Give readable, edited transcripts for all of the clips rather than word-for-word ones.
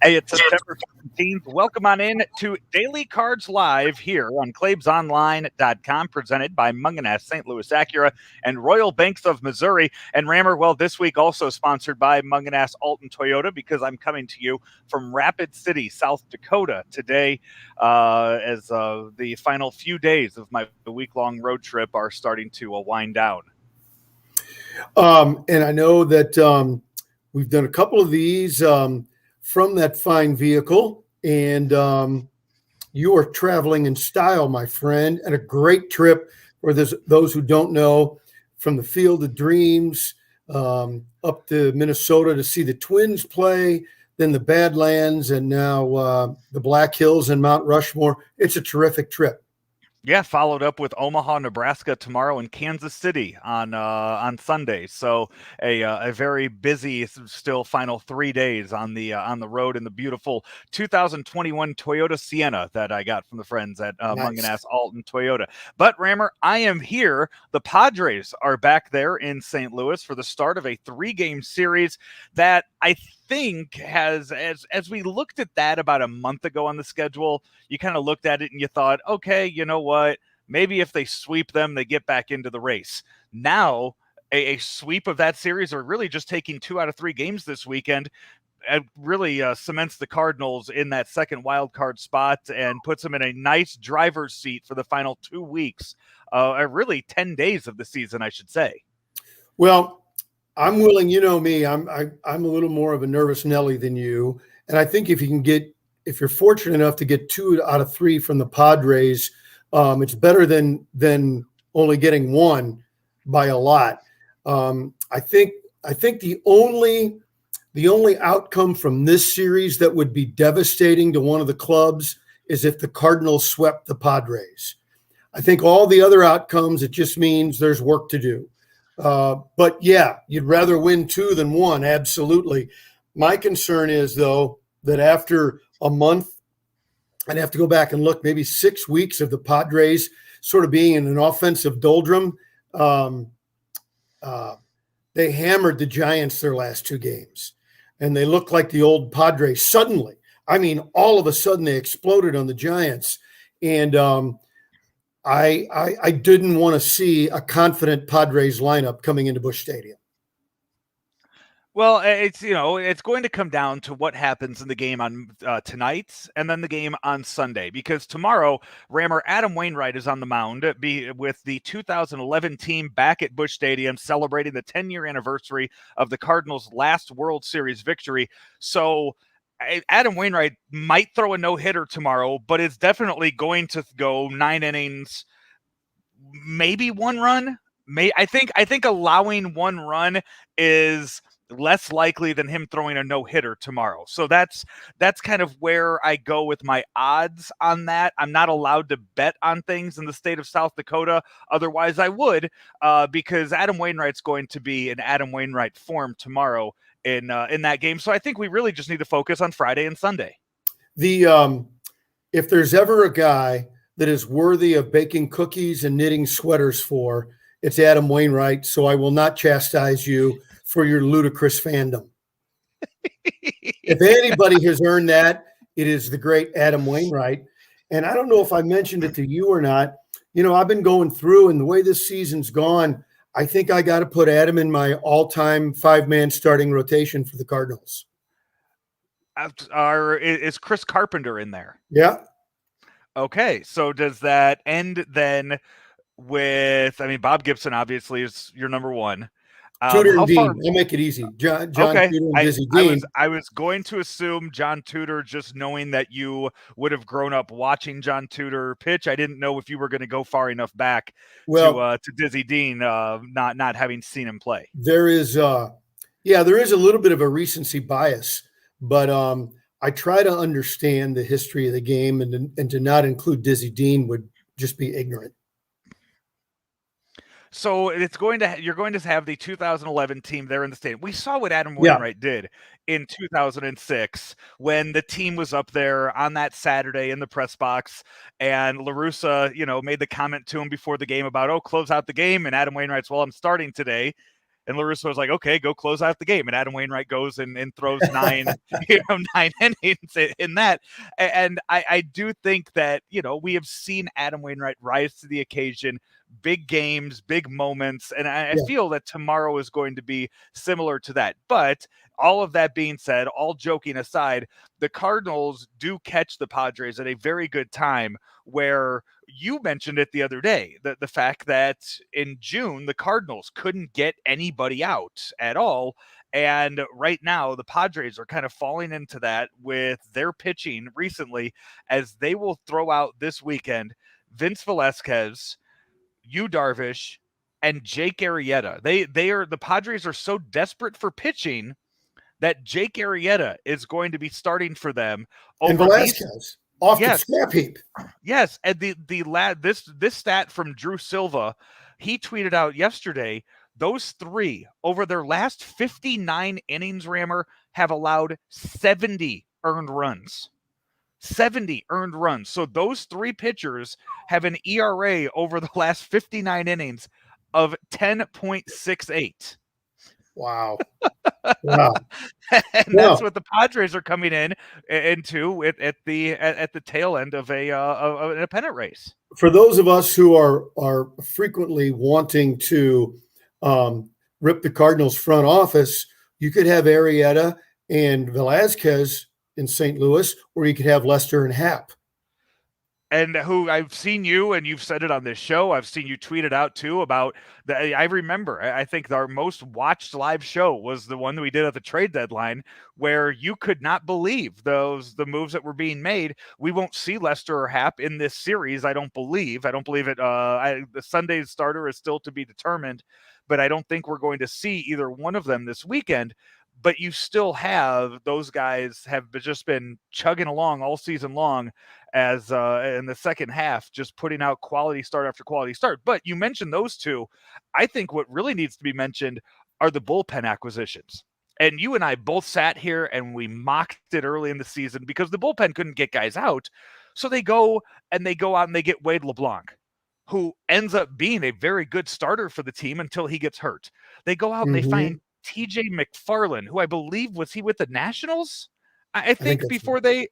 Hey, it's September 17th. Welcome on in to Daily Cards Live here on ClaibsOnline.com, presented by Mungenast, St. Louis Acura, and Royal Banks of Missouri. And Rammer, well, this week also sponsored by Mungenast Alton Toyota, because I'm coming to you from Rapid City, South Dakota today, as the final few days of my week-long road trip are starting to wind down. And I know that we've done a couple of these from that fine vehicle, and you are traveling in style, my friend, and a great trip for those who don't know, from the Field of Dreams up to Minnesota to see the Twins play, then the Badlands, and now the Black Hills and Mount Rushmore. It's a terrific trip. Yeah, followed up with Omaha, Nebraska tomorrow, and Kansas City on Sunday. So a very busy still final 3 days on the road in the beautiful 2021 Toyota Sienna that I got from the friends at Nice. Mungenast Alton Toyota. But Rammer, I am here. The Padres are back there in St. Louis for the start of a 3-game series that I think has, as we looked at that about a month ago on the schedule, you kind of looked at it and you thought, okay, you know what? Maybe if they sweep them, they get back into the race. Now, a sweep of that series, or really just taking 2 out of 3 games this weekend, really cements the Cardinals in that second wild card spot and puts them in a nice driver's seat for the final 2 weeks, really 10 days of the season, I should say. Well, I'm willing, you know me, I'm a little more of a nervous Nelly than you. And I think if you're fortunate enough to get 2 out of 3 from the Padres, it's better than only getting 1 by a lot. I think the only outcome from this series that would be devastating to one of the clubs is if the Cardinals swept the Padres. I think all the other outcomes, it just means there's work to do. But yeah, you'd rather win 2 than 1. Absolutely. My concern is, though, that after a month, I'd have to go back and look, maybe 6 weeks of the Padres sort of being in an offensive doldrum. They hammered the Giants their last 2 games, and they looked like the old Padres suddenly. I mean, all of a sudden they exploded on the Giants. And I didn't want to see a confident Padres lineup coming into Busch Stadium. Well, it's going to come down to what happens in the game on tonight and then the game on Sunday, because tomorrow, Rammer, Adam Wainwright is on the mound with the 2011 team back at Busch Stadium celebrating the 10-year anniversary of the Cardinals' last World Series victory. So Adam Wainwright might throw a no-hitter tomorrow, but it's definitely going to go 9 innings, maybe 1 run. I think allowing 1 run is less likely than him throwing a no-hitter tomorrow. So that's kind of where I go with my odds on that. I'm not allowed to bet on things in the state of South Dakota. Otherwise, I would, because Adam Wainwright's going to be in Adam Wainwright form tomorrow in that game. So I think we really just need to focus on Friday and Sunday. If there's ever a guy that is worthy of baking cookies and knitting sweaters for, it's Adam Wainwright. So I will not chastise you for your ludicrous fandom. If anybody has earned that, it is the great Adam Wainwright. And I don't know if I mentioned it to you or not. You know, I've been going through, and the way this season's gone, I think I got to put Adam in my all-time 5-man starting rotation for the Cardinals. Is Chris Carpenter in there? Yeah. Okay, so does that end then with, Bob Gibson obviously is your number 1. Tudor and Dean. I'll make it easy. John okay. Tudor and Dizzy Dean. I was going to assume John Tudor, just knowing that you would have grown up watching John Tudor pitch. I didn't know if you were going to go far enough back to Dizzy Dean, not having seen him play. There is a little bit of a recency bias, but I try to understand the history of the game, and to not include Dizzy Dean would just be ignorant. So you're going to have the 2011 team there in the stadium. We saw what Adam Wainwright did in 2006 when the team was up there on that Saturday in the press box, and La Russa, made the comment to him before the game about, close out the game. And Adam Wainwright's, well, I'm starting today. And La Russa was like, okay, go close out the game. And Adam Wainwright goes and throws 9 innings in that. And I do think that, we have seen Adam Wainwright rise to the occasion, big games, big moments. And I feel that tomorrow is going to be similar to that. But all of that being said, all joking aside, the Cardinals do catch the Padres at a very good time, where you mentioned it the other day, the fact that in June, the Cardinals couldn't get anybody out at all. And right now, the Padres are kind of falling into that with their pitching recently, as they will throw out this weekend Vince Velasquez, Yu Darvish, and Jake Arrieta. The Padres are so desperate for pitching that Jake Arrieta is going to be starting for them and over Velasquez off the Yes. scrap heap. Yes, and the lad, this stat from Drew Silva, he tweeted out yesterday, those 3 over their last 59 innings, Rammer, have allowed 70 earned runs. 70 earned runs. So those 3 pitchers have an ERA over the last 59 innings of 10.68. Wow. Wow. And that's what the Padres are coming into at the tail end of a pennant race. For those of us who are frequently wanting to rip the Cardinals front office, you could have Arrieta and Velasquez in St. Louis, or you could have Lester and Happ. And who I've seen you, and you've said it on this show, I've seen you tweet it out too about that. I remember, I think our most watched live show was the one that we did at the trade deadline, where you could not believe the moves that were being made. We won't see Lester or Happ in this series. I don't believe it. The Sunday's starter is still to be determined, but I don't think we're going to see either one of them this weekend. But you still have those guys have just been chugging along all season long, as in the second half, just putting out quality start after quality start. But you mentioned those 2. I think what really needs to be mentioned are the bullpen acquisitions. And you and I both sat here and we mocked it early in the season because the bullpen couldn't get guys out. So they go out and they get Wade LeBlanc, who ends up being a very good starter for the team until he gets hurt. They go out and they find TJ McFarland, who I believe was he with the Nationals? I think before they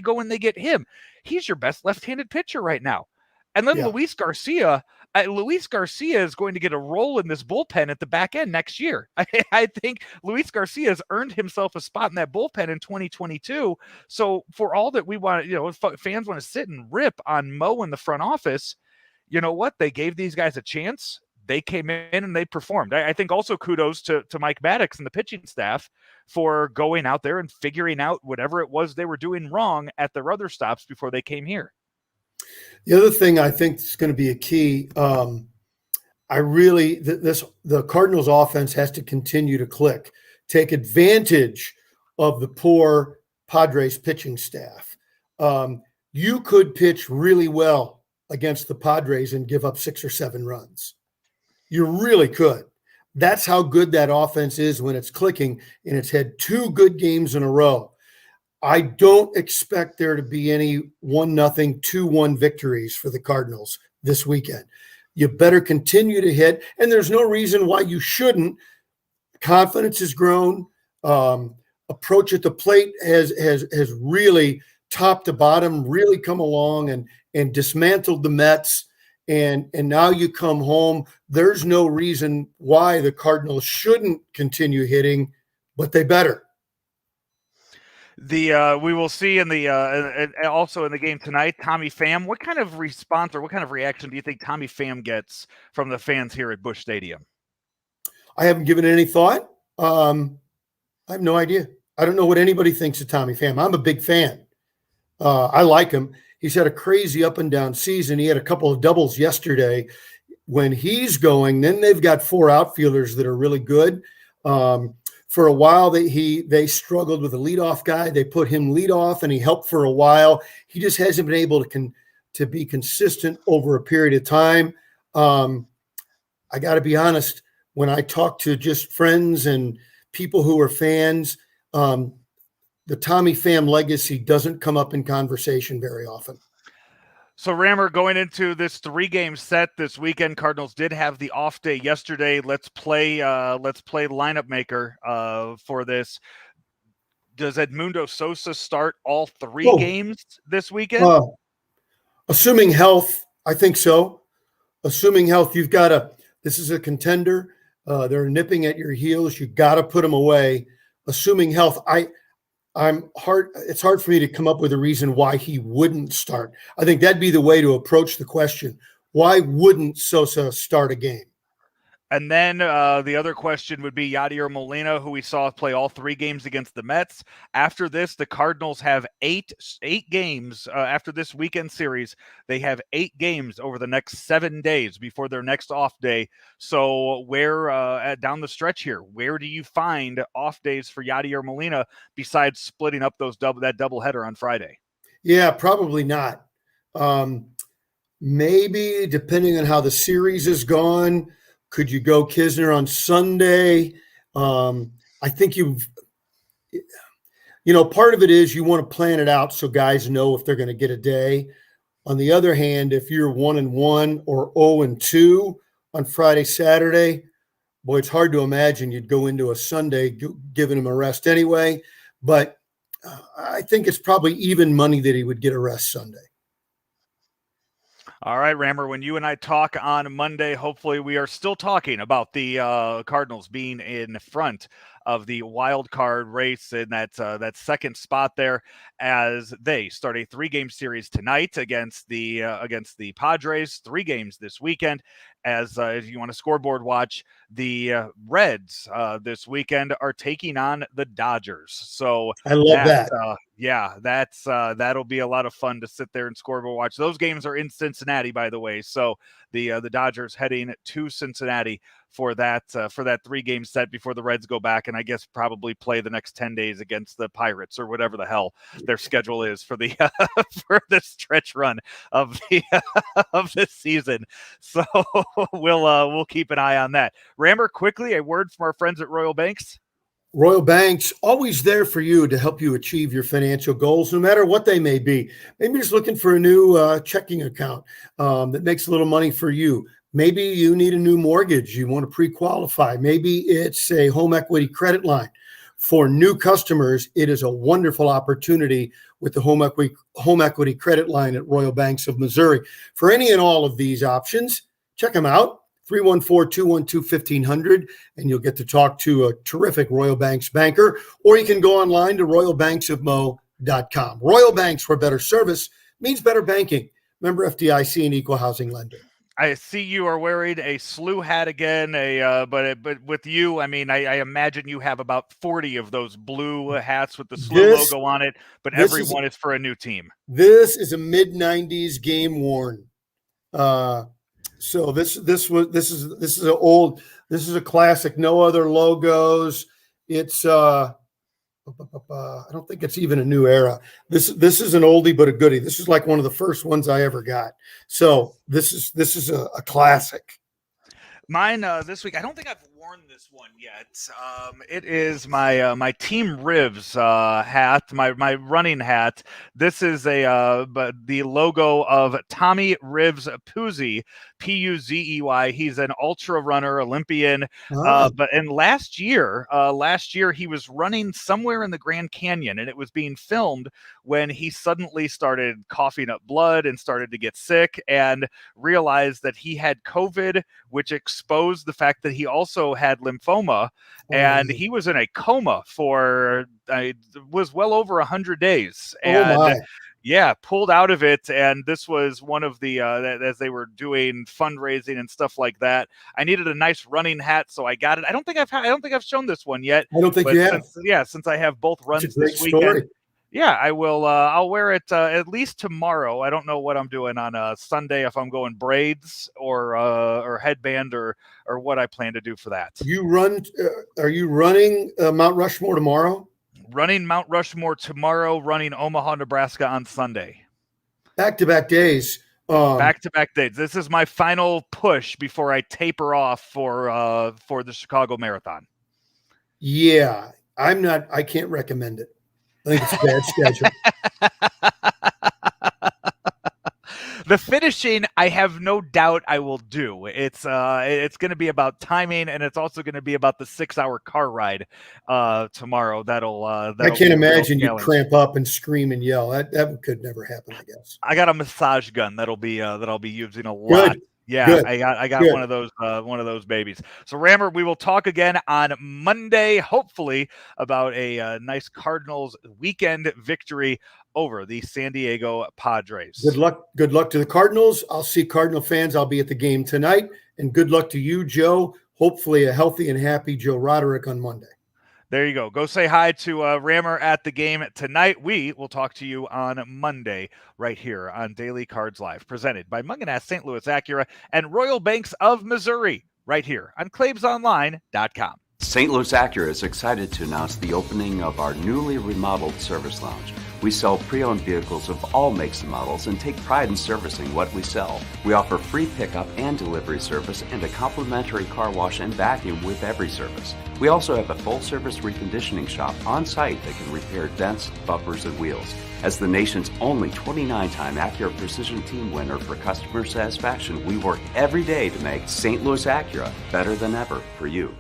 go and they get him. He's your best left-handed pitcher right now. And then Luis Garcia is going to get a role in this bullpen at the back end next year. I think Luis Garcia has earned himself a spot in that bullpen in 2022. So for all that we want, fans want to sit and rip on Mo in the front office, you know what? They gave these guys a chance. They came in and they performed. I think also kudos to Mike Maddox and the pitching staff for going out there and figuring out whatever it was they were doing wrong at their other stops before they came here. The other thing I think is going to be a key, the Cardinals offense has to continue to click, take advantage of the poor Padres pitching staff. You could pitch really well against the Padres and give up 6 or 7 runs. You really could. That's how good that offense is when it's clicking, and it's had 2 good games in a row. I don't expect there to be any 1-0, 2-1 victories for the Cardinals this weekend. You better continue to hit, and there's no reason why you shouldn't. Confidence has grown. Approach at the plate has really, top to bottom, really come along and dismantled the Mets. And now you come home. There's no reason why the Cardinals shouldn't continue hitting, but they better. We will see in the also in the game tonight, Tommy Pham. What kind of response or what kind of reaction do you think Tommy Pham gets from the fans here at Busch Stadium? I haven't given it any thought. I have no idea. I don't know what anybody thinks of Tommy Pham. I'm a big fan. I like him. He's had a crazy up and down season. He had a couple of doubles yesterday. When he's going, then they've got 4 outfielders that are really good. For a while, they struggled with a leadoff guy. They put him leadoff, and he helped for a while. He just hasn't been able to be consistent over a period of time. I got to be honest, when I talk to just friends and people who are fans, the Tommy Pham legacy doesn't come up in conversation very often. So Rammer, going into this 3-game set this weekend, Cardinals did have the off day yesterday. Let's play lineup maker for this. Does Edmundo Sosa start all 3 Oh, games this weekend? assuming health, I think so. Assuming health, this is a contender. They're nipping at your heels. You got to put them away. Assuming health, it's hard for me to come up with a reason why he wouldn't start. I think that'd be the way to approach the question. Why wouldn't Sosa start a game? And then the other question would be Yadier Molina, who we saw play all 3 games against the Mets. After this, the Cardinals have eight games. After this weekend series, they have 8 games over the next 7 days before their next off day. So where down the stretch here, where do you find off days for Yadier Molina besides splitting up that doubleheader on Friday? Yeah, probably not. Maybe depending on how the series is gone. Could you go Kisner on Sunday? I think part of it is you want to plan it out so guys know if they're going to get a day. On the other hand, if you're 1-1 or 0-2 on Friday, Saturday, boy, it's hard to imagine you'd go into a Sunday giving him a rest anyway. But I think it's probably even money that he would get a rest Sunday. All right, Rammer, when you and I talk on Monday, hopefully we are still talking about the Cardinals being in front of the wild card race in that second spot there, as they start a 3-game series tonight against the Padres, 3 games this weekend. As if you want to scoreboard watch, the Reds this weekend are taking on the Dodgers. So I love that. That'll be a lot of fun to sit there and scoreboard watch. Those games are in Cincinnati, by the way. So the Dodgers heading to Cincinnati for that 3-game set before the Reds go back and I guess probably play the next 10 days against the Pirates or whatever the hell their schedule is for the for the stretch run of the of this season. So we'll keep an eye on that. Rammer, quickly, a word from our friends at Royal Banks. Royal Banks, always there for you to help you achieve your financial goals, no matter what they may be. Maybe you're just looking for a new checking account that makes a little money for you. Maybe you need a new mortgage. You want to pre-qualify. Maybe it's a home equity credit line. For new customers, it is a wonderful opportunity with the home equity credit line at Royal Banks of Missouri. For any and all of these options, check them out. 314-212-1500, and you'll get to talk to a terrific Royal Banks banker, or you can go online to royalbanksofmo.com. Royal Banks, where better service means better banking. Member FDIC and equal housing lender. I see you are wearing a slew hat again. But with you, I mean, I imagine you have about 40 of those blue hats with the slew logo on it. But every one is for a new team. This is a mid-90s game worn. So this is a classic. No other logos. It's I don't think it's even a new era. This is an oldie but a goodie. This is like one of the first ones I ever got. So this is a classic. Mine this week, I don't think I've worn this one yet. It is my Team Rivs hat, my running hat. This is but the logo of Tommy Rivs Puzey, P-U-Z-E-Y. He's an ultra runner, Olympian. But last year he was running somewhere in the Grand Canyon, and it was being filmed when he suddenly started coughing up blood and started to get sick and realized that he had COVID, which exposed the fact that he also had lymphoma, and he was in a coma for was well over 100 days. And pulled out of it. And this was one of the as they were doing fundraising and stuff like that. I needed a nice running hat, so I got it. I don't think I've shown this one yet. I don't think you have. Since I have both runs this weekend. Story. Yeah, I will. I'll wear it at least tomorrow. I don't know what I'm doing on Sunday, if I'm going braids or headband or what I plan to do for that. Are you running Mount Rushmore tomorrow? Running Mount Rushmore tomorrow. Running Omaha, Nebraska on Sunday. Back-to-back days. Back-to-back days. This is my final push before I taper off for the Chicago Marathon. Yeah, I can't recommend it. I think it's a bad schedule. The finishing, I have no doubt I will do. It's going to be about timing, and it's also going to be about the 6-hour car ride tomorrow. That'll I can't be a real imagine you'd challenge. cramp up and scream and yell. That could never happen, I guess. I got a massage gun that'll be using a lot. Good. Yeah, Good. I got Good. one of those babies. So Rammer, we will talk again on Monday, hopefully about a nice Cardinals weekend victory over the San Diego Padres. Good luck. Good luck to the Cardinals. I'll see Cardinal fans. I'll be at the game tonight. And good luck to you, Joe. Hopefully a healthy and happy Joe Roderick on Monday. There you go. Go say hi to Rammer at the game tonight. We will talk to you on Monday right here on Daily Cards Live, presented by Mungenast St. Louis Acura and Royal Banks of Missouri, right here on ClaimsOnline.com. St. Louis Acura is excited to announce the opening of our newly remodeled service lounge. We sell pre-owned vehicles of all makes and models and take pride in servicing what we sell. We offer free pickup and delivery service and a complimentary car wash and vacuum with every service. We also have a full-service reconditioning shop on site that can repair dents, bumpers, and wheels. As the nation's only 29-time Acura Precision Team winner for customer satisfaction, we work every day to make St. Louis Acura better than ever for you.